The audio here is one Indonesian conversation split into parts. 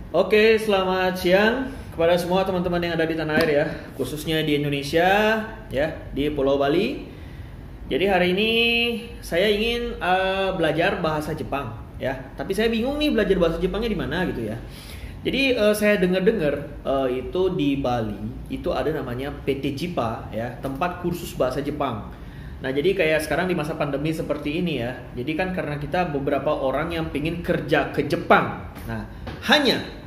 Oke, selamat siang kepada semua teman-teman yang ada di tanah air ya, khususnya di Indonesia ya, di Pulau Bali. Jadi hari ini saya ingin belajar bahasa Jepang ya, tapi saya bingung nih belajar bahasa Jepangnya di mana gitu ya. Jadi saya dengar-dengar itu di Bali itu ada namanya PT JIPA ya, tempat kursus bahasa Jepang. Nah jadi kayak sekarang di masa pandemi seperti ini ya, jadi kan karena kita beberapa orang yang pengen kerja ke Jepang. Nah hanya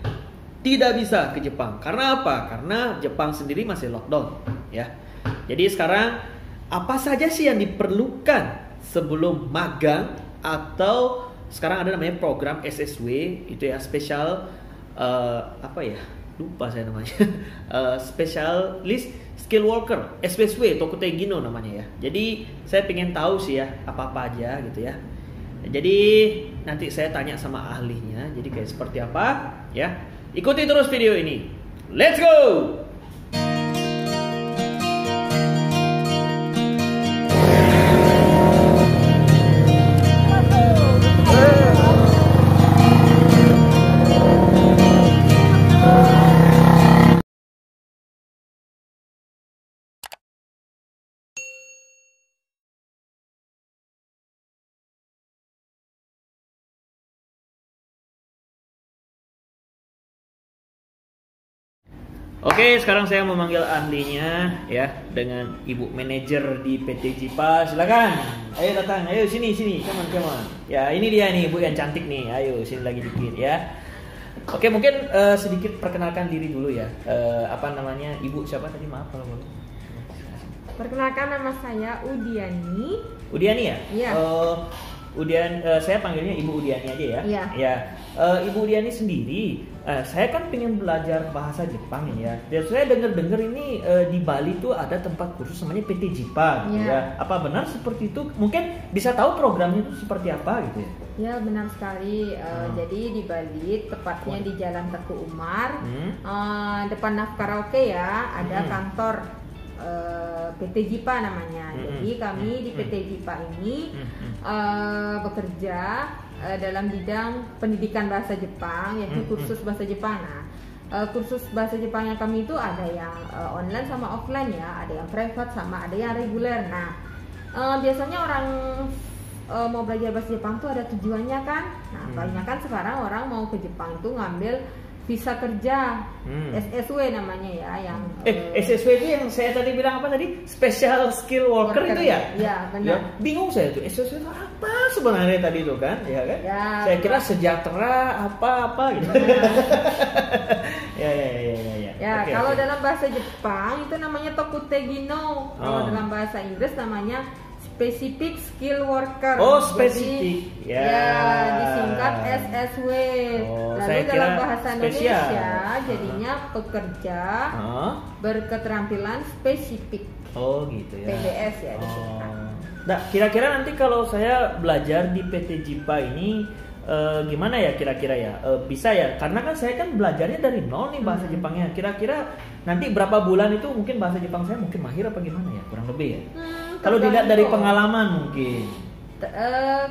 tidak bisa ke Jepang. Karena apa? Karena Jepang sendiri masih lockdown ya. Jadi sekarang apa saja sih yang diperlukan sebelum magang, atau sekarang ada namanya program SSW itu ya, spesial apa ya? Lupa saya namanya. Specialist Skill Worker, SSW Tokutei-gino namanya ya. Jadi saya pengen tahu sih ya apa-apa aja gitu ya. Jadi nanti saya tanya sama ahlinya. Jadi kayak seperti apa ya. Ikuti terus video ini. Let's go. Oke, sekarang saya memanggil ahlinya ya, dengan ibu manajer di PT JIPA. Silakan. Ayo datang, ayo sini. Come on. Ya, ini dia nih ibu yang cantik nih. Ayo sini lagi dikit ya. Oke, mungkin sedikit perkenalkan diri dulu ya. Apa namanya? Ibu siapa tadi? Maaf kalau boleh. Perkenalkan, nama saya Udiani. Udiani ya? Iya. Saya panggilnya Ibu Udiani aja ya. Iya. Ya. Ibu Udiani sendiri, saya kan pengen belajar bahasa Jepang ya. Dan saya dengar ini di Bali tuh ada tempat kursus namanya PT JIPA gitu ya. Apa benar seperti itu? Mungkin bisa tahu programnya itu seperti apa gitu ya? Ya, benar sekali. Jadi di Bali, tepatnya di Jalan Teguh Umar, depan Naf Karaoke ya, ada kantor PT JIPA namanya. Jadi kami di PT JIPA ini bekerja dalam bidang pendidikan bahasa Jepang, yaitu kursus bahasa Jepang. Nah, kursus bahasa Jepang yang kami itu ada yang online sama offline ya, ada yang private sama ada yang reguler. Nah, biasanya orang mau belajar bahasa Jepang tuh ada tujuannya kan. Nah, banyak kan sekarang orang mau ke Jepang itu ngambil visa kerja, SSW namanya ya, yang SSW itu yang saya tadi bilang apa tadi? Special Skill Worker itu ya? Iya, benar. Ya, bingung saya tuh SSW itu apa sebenarnya tadi itu kan, ya kan? Ya, saya kira sejahtera apa gitu. Ya. Ya, kalau dalam bahasa Jepang itu namanya Tokutei-gino. Kalau dalam bahasa Inggris namanya Specific Skill Worker. Oh, spesifik. Ya, disingkat SSW. Lalu dalam bahasa Indonesia jadinya pekerja berketerampilan spesifik. Oh, gitu ya. PBS ya disingkat. Nah, kira-kira nanti kalau saya belajar di PT JIPA ini gimana ya kira-kira ya? Bisa ya? Karena kan saya kan belajarnya dari nol nih bahasa Jepangnya. Kira-kira nanti berapa bulan itu mungkin bahasa Jepang saya mungkin mahir apa gimana ya? Kurang lebih ya. Kalau dilihat dari pengalaman mungkin.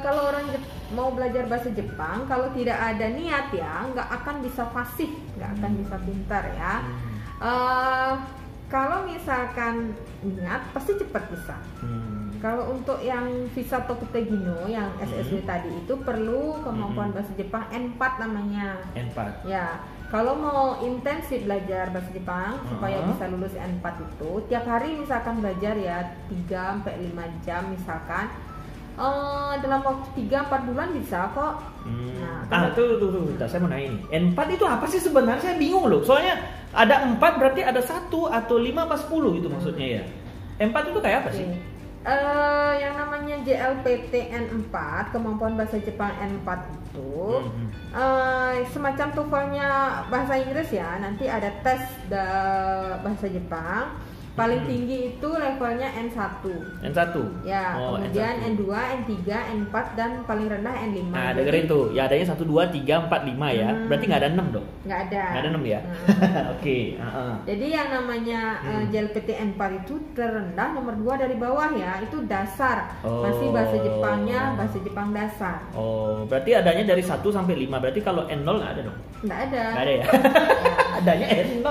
Kalau orang mau belajar bahasa Jepang, kalau tidak ada niat ya, nggak akan bisa fasih, nggak akan bisa pintar ya. Kalau misalkan niat, pasti cepat bisa. Kalau untuk yang visa Tokutei-gino, yang SSW tadi itu perlu kemampuan bahasa Jepang N4 namanya. N4. Ya. Kalau mau intensif belajar bahasa Jepang supaya bisa lulus N4 itu, tiap hari misalkan belajar ya 3-5 jam misalkan, dalam waktu 3-4 bulan bisa kok. Nah, tuh, saya mau nanya ini. N4 itu apa sih sebenarnya? Saya bingung loh. Soalnya ada 4 berarti ada 1 atau 5 apa 10 itu maksudnya ya. N4 itu kayak apa sih? Yang namanya JLPT N4, kemampuan bahasa Jepang N4 itu semacam TOEFL-nya bahasa Inggris ya. Nanti ada tes bahasa Jepang. Paling tinggi itu levelnya N1. N1. Ya, kemudian N1. N2, N3, N4 dan paling rendah N5. Nah, dengerin tuh. Ya adanya 1 2 3 4 5 ya. Berarti nggak ada 6 dong? Nggak ada. Nggak ada 6 ya? Oke. Jadi yang namanya gel PT N4 itu terendah nomor 2 dari bawah ya. Itu dasar. Masih bahasa Jepangnya bahasa Jepang dasar. Oh, berarti adanya dari 1 sampai 5. Berarti kalau N0 nggak ada dong? Nggak ada. Nggak ada ya? Adanya N0.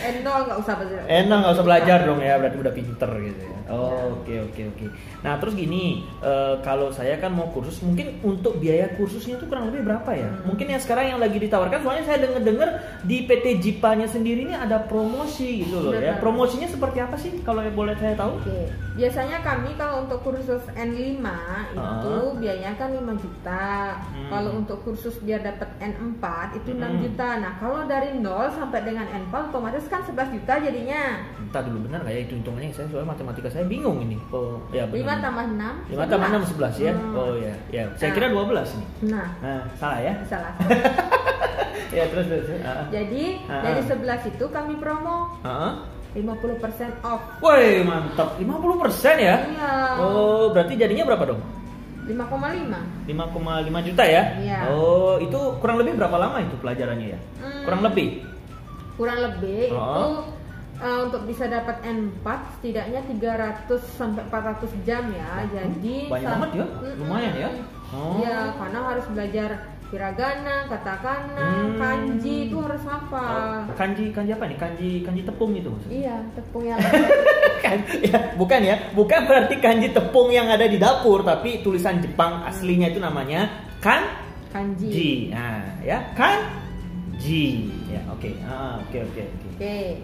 N0 nggak usah belajar. N0 nggak usah belajar dong ya, berarti udah pinter gitu ya. Oke. Nah terus gini, kalau saya kan mau kursus, mungkin untuk biaya kursusnya itu kurang lebih berapa ya? Mungkin yang sekarang yang lagi ditawarkan, soalnya saya dengar di PT JIPA-nya sendiri ini ada promosi gitu loh ya. Promosinya seperti apa sih kalau boleh saya tahu? Oke. Biasanya kami kalau untuk kursus N5 itu biayanya kan 5 juta. Kalau untuk kursus biar dapat N4 itu 6 juta. Nah, kalau dari 0 sampai dengan N4 otomatis kan 11 juta jadinya. Entah dulu benar nggak ya itu hitungannya, saya soal matematika saya bingung ini. Oh ya benar. 5 tambah 6 5 tambah 6 11 ya. Oh ya. Ya, saya kira 12 nih. Nah, salah ya? Salah. Ya terus. Jadi dari 11 itu kami promo 50% off. Woi mantap, 50% ya? Iya. Oh berarti jadinya berapa dong? 5,5 juta ya? Iya. Oh itu kurang lebih berapa lama itu pelajarannya ya? Kurang lebih itu untuk bisa dapat N4 setidaknya 300 sampai 400 jam ya. Jadi banyak banget ya? Lumayan ya? Iya, karena harus belajar hiragana, katakana, kanji itu harus hafal. Kanji apa nih? Kanji tepung itu maksudnya? Iya, tepung yang bukan berarti kanji tepung yang ada di dapur, tapi tulisan Jepang aslinya itu namanya kanji. Nah, ya kanji. Ya, oke. Oke.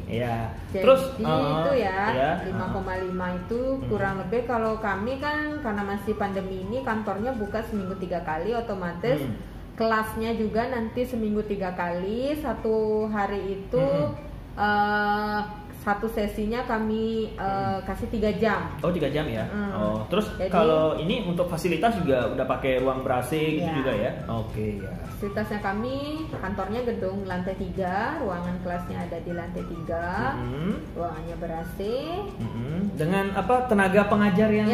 Ya. Jadi terus itu ya, 5,5 itu kurang lebih. Kalau kami kan karena masih pandemi ini kantornya buka seminggu 3 kali, otomatis kelasnya juga nanti seminggu 3 kali. Satu hari itu satu sesinya kami kasih 3 jam. Oh 3 jam ya. Terus jadi, kalau ini untuk fasilitas juga udah pakai ruang ber-AC gitu juga ya. Oke ya. Fasilitasnya kami kantornya gedung lantai 3, ruangan kelasnya ada di lantai 3, ruangannya ber-AC. Dengan apa tenaga pengajar yang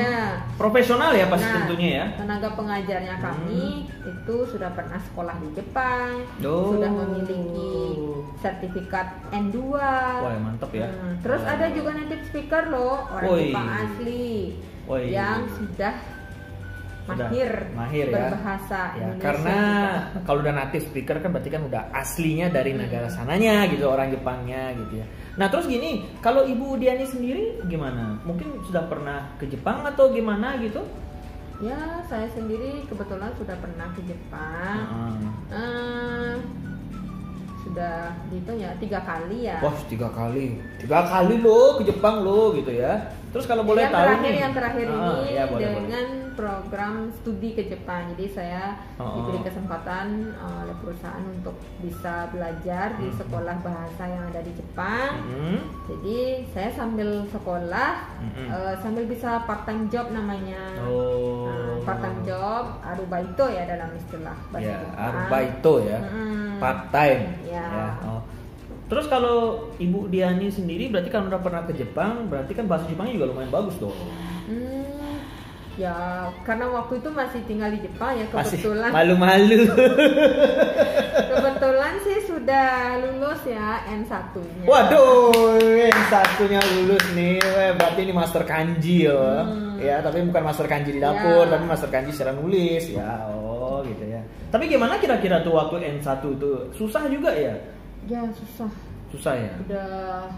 profesional ya pasti tentunya ya. Tenaga pengajarnya kami itu sudah pernah sekolah di Jepang, sudah memiliki sertifikat N2. Wah mantap ya. Terus ada juga native speaker loh, orang Jepang asli yang sudah mahir berbahasa ya, Indonesia. Karena kalau udah native speaker kan berarti kan udah aslinya dari negara sananya gitu, orang Jepangnya gitu ya. Nah terus gini, kalau Ibu Diani sendiri gimana? Mungkin sudah pernah ke Jepang atau gimana gitu? Ya saya sendiri kebetulan sudah pernah ke Jepang. Sudah gitu ya 3 kali ya. Wah 3 kali loh ke Jepang loh gitu ya. Terus kalau boleh tahu yang terakhir ini boleh. dengan program studi ke Jepang. Jadi saya diberi kesempatan oleh perusahaan untuk bisa belajar di sekolah bahasa yang ada di Jepang. Jadi saya sambil sekolah sambil bisa part time job namanya. Part time job arubaito ya dalam istilah bahasa Jepang. Arubaito ya. Part time. Ya. Terus kalau Ibu Diani sendiri berarti kan udah pernah ke Jepang, berarti kan bahasa Jepangnya juga lumayan bagus dong. Ya karena waktu itu masih tinggal di Jepang ya kebetulan. Malu-malu. Kebetulan sih sudah lulus ya N1-nya. Waduh, N1-nya lulus nih. Berarti ini master kanji ya. Ya, tapi bukan master kanji di dapur, tapi master kanji secara nulis. Ya, gitu ya. Tapi gimana kira-kira tuh waktu N1 itu? Susah juga ya? Ya, susah. Susah ya? Udah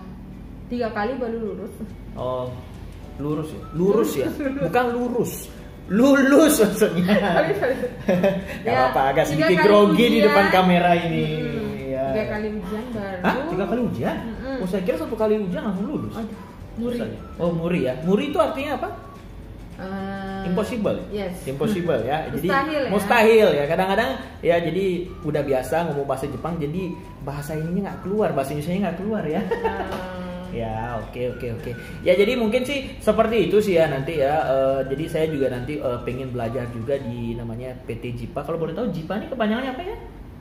3 kali baru lulus. Oh, lurus ya? Lurus ya? Bukan lurus. Lulus maksudnya. Ya, apa agak sedikit grogi di depan kamera ini. 3 kali ujian baru. Hah? 3 kali ujian? Oh, saya kira 1 kali ujian langsung lulus. Aduh, muri. Oh, muri ya. Muri itu artinya apa? Impossible. Yes. Impossible ya. Jadi mustahil ya. Kadang-kadang ya jadi udah biasa ngomong bahasa Jepang jadi bahasa ininya nggak keluar, bahasa Indonesia nggak keluar ya. Ya, oke. Ya jadi mungkin sih seperti itu sih ya nanti ya. Jadi saya juga nanti pengen belajar juga di namanya PT JIPA. Kalau boleh tahu JIPA ini kepanjangannya apa ya?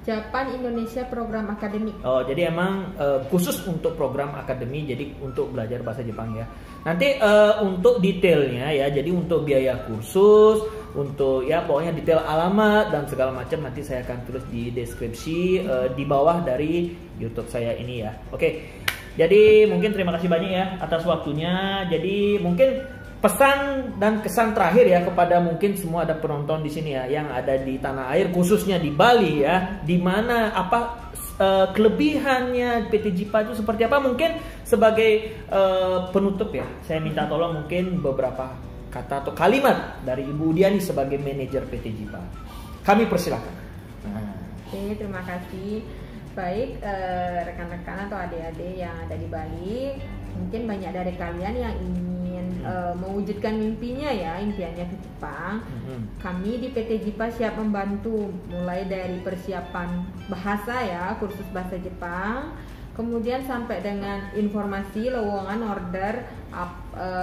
Japan Indonesia Program Akademik. Oh, jadi emang khusus untuk program akademi, jadi untuk belajar bahasa Jepang ya. Nanti untuk detailnya ya, jadi untuk biaya kursus, untuk ya pokoknya detail alamat dan segala macam nanti saya akan tulis di deskripsi di bawah dari YouTube saya ini ya. Oke. Jadi mungkin terima kasih banyak ya atas waktunya. Jadi mungkin pesan dan kesan terakhir ya kepada mungkin semua ada penonton di sini ya yang ada di tanah air khususnya di Bali ya, di mana apa kelebihannya PT JIPA itu seperti apa, mungkin sebagai penutup ya saya minta tolong mungkin beberapa kata atau kalimat dari Ibu Diani sebagai manajer PT JIPA. Kami persilakan. Oke, terima kasih. Baik rekan-rekan atau adik-adik yang ada di Bali, mungkin banyak dari kalian yang ingin mewujudkan mimpinya ya, impiannya ke Jepang. Kami di PT JIPA siap membantu mulai dari persiapan bahasa ya, kursus bahasa Jepang, kemudian sampai dengan informasi lowongan order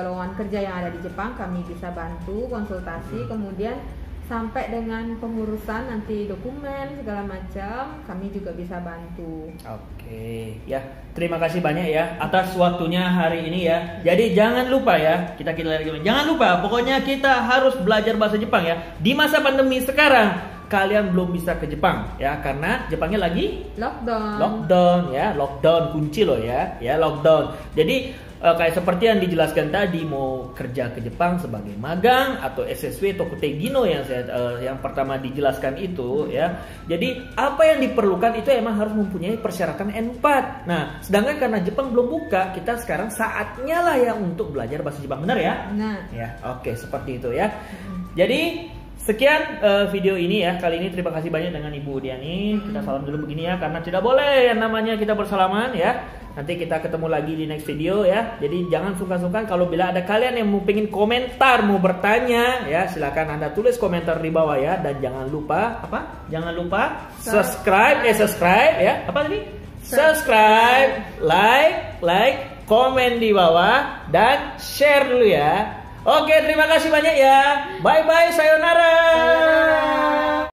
lowongan kerja yang ada di Jepang kami bisa bantu konsultasi, kemudian sampai dengan pengurusan nanti dokumen segala macam kami juga bisa bantu. Oke, ya terima kasih banyak ya atas waktunya hari ini ya. Jadi jangan lupa ya, jangan lupa pokoknya kita harus belajar bahasa Jepang ya. Di masa pandemi sekarang kalian belum bisa ke Jepang ya karena Jepangnya lagi lockdown kunci loh ya lockdown. Jadi kayak seperti yang dijelaskan tadi, mau kerja ke Jepang sebagai magang atau SSW Tokutegino yang pertama dijelaskan itu ya. Jadi apa yang diperlukan itu emang harus mempunyai persyaratan N4. Nah, sedangkan karena Jepang belum buka, kita sekarang saatnya lah ya untuk belajar bahasa Jepang, benar ya? Nah, ya, oke seperti itu ya. Jadi sekian video ini ya. Kali ini terima kasih banyak dengan Ibu Diani. Kita salam dulu begini ya, karena tidak boleh yang namanya kita bersalaman ya. Nanti kita ketemu lagi di next video ya. Jadi jangan sungkan-sungkan kalau bila ada kalian yang mau pengen komentar, mau bertanya ya, silakan Anda tulis komentar di bawah ya. Dan jangan lupa apa? Jangan lupa subscribe ya. Apa tadi? Subscribe, like, komen di bawah dan share dulu ya. Oke, terima kasih banyak ya. Bye bye, sayonara.